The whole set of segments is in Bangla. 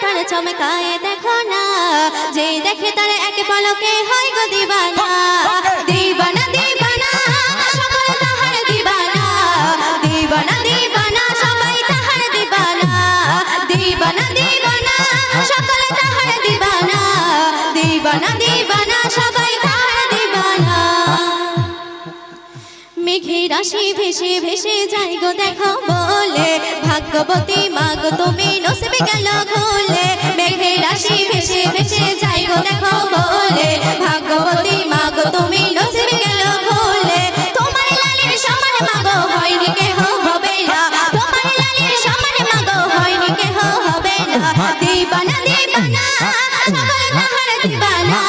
তার চমকায় দেখো না, যে দেখে তার এক পলকে হয় গো দিবানা। দিবানা দিবানা সকল তাহার দিবানা, দিবানা দিবানা সবাই তাহার দিবানা। দিবানা দিবানা সকল তাহার দিবানা, দিবানা দিবানা সবাই তাহার দিবানা। মেঘের রাশি ভেসে ভেসে যাই গো দেখো বলে, ভাগ্যবতী মাগো তুমি নসিবে গেল খুলে। মেঘের রাশি ভেসে ভেসে যাই গো দেখো বলে, ভাগ্যবতী মাগো তুমি নসিবে গেল খুলে। তোমার লালের সমান মাগো হয়নি কেহ হবে না, তোমার লালের সমান মাগো হয়নি কেহ হবে না। দিবানা দিবানা সকল তাহার দিবানা,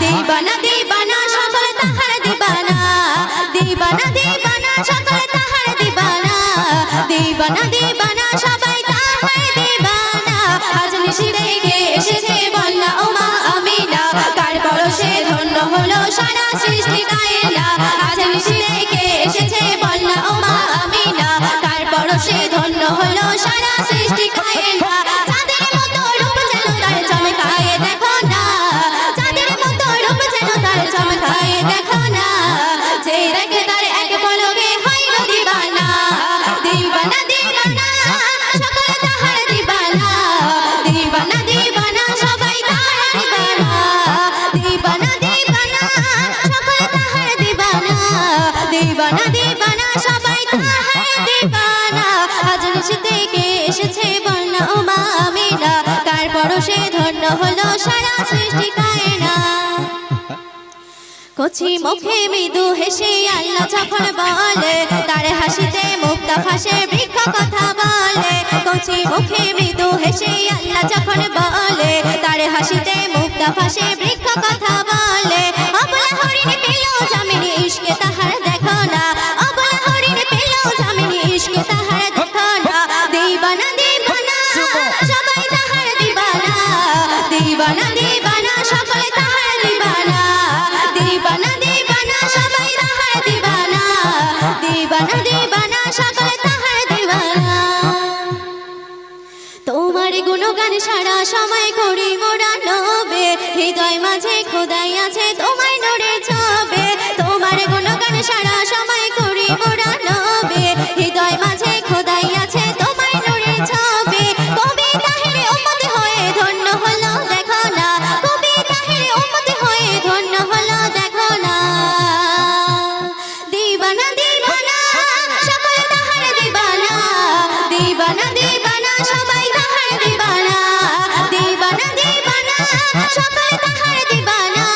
দিবানা দিবানা সকল তাহার দিবানা। দিবানা দিবানা সকল তাহার দিবানা, দিবানা দিবানা সবাই তাহার দিবানা। আজ নিশি থেকে এসেছে বন্যা ও মা আমিনা, কার পরশে ধন্য হলো সারা সৃষ্টি কায়না। আজ নিশি থেকে এসেছে বন্যা ও মা আমিনা, কার পরশে ধন্য হলো সারা সৃষ্টি কায়না। চাঁদের মতো রূপ যেন তার চমকায় দেখো না, চাঁদের মতো রূপ যেন তার চমকায় দেখো না, যে দেখে তার এক পলকে হয় গো দিবানা। দিবানা দিবানা সকল তাহার দিবানা, দিবানা দিবানা সবাই তাহার দিবানা। দিবানা দিবানা সকল তাহার দিবানা, দিবানা দিবানা সবাই তাহার দিবানা। আজ নিশি থেকে এসেছে বন্যা ও মা আমিনা, কার পরশে ধন্য হলো সারা সৃষ্টি কায়না। কচি মুখে মৃদু হেসে আল্লাহ যখন বলে, তার হাসিতে মুক্তা ফাঁসে বৃক্ষ কথা বলে। কচি মুখে মৃদু হেসে আল্লাহ যখন বলে, তার হাসিতে মুক্তা ফাঁসে বৃক্ষ কথা বলে। অবলা হরিণ পেল জামিনী ইশকে তাহার দেখো না, অবলা হরিণ পেল জামিনী ইশকে তাহার দেখো না। দিবানা দিবানা সবাই তাহার দিবানা, দিবানা দিবানা সকল তাহার দিবানা। দিবানা দিবানা সবাই তাহার দিবানা, দিবানা দিবানা সকল তাহার দিবানা। তোমার গুণগান সারা সময় করি মোরা নবে, হৃদয় মাঝে খোদাই আছে তোমায় নড়ে ছবে। তোমার গুণগান সারা সময় করি মোরা নবে, হৃদয় মাঝে খোদাই আছে তোমায় নড়ে ছবে। কবি তাহের উম্মত হয়ে ধন্য হলো দেখো না, কবি তাহের উম্মত হয়ে ধন্য হলো দেখো না। দিবানা দিবানা সকল তাহার দিবানা, দিবানা দিবানা সবাই তাহার দিবানা। দিবানা দিবানা সকল তাহার দিবানা,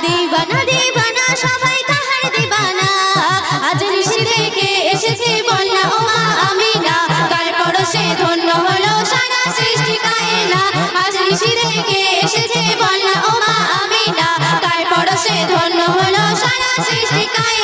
দিবানা দিবানা সবাই তাহার দিবানা। আজ নিশি থেকে এসেছে বন্যা ও মা আমিনা, কার পরশে ধন্য হলো সারা সৃষ্টি কায়না। আজ নিশি থেকে এসেছে বন্যা ও মা আমিনা, কার পরশে ধন্য হলো সারা সৃষ্টি কায়না।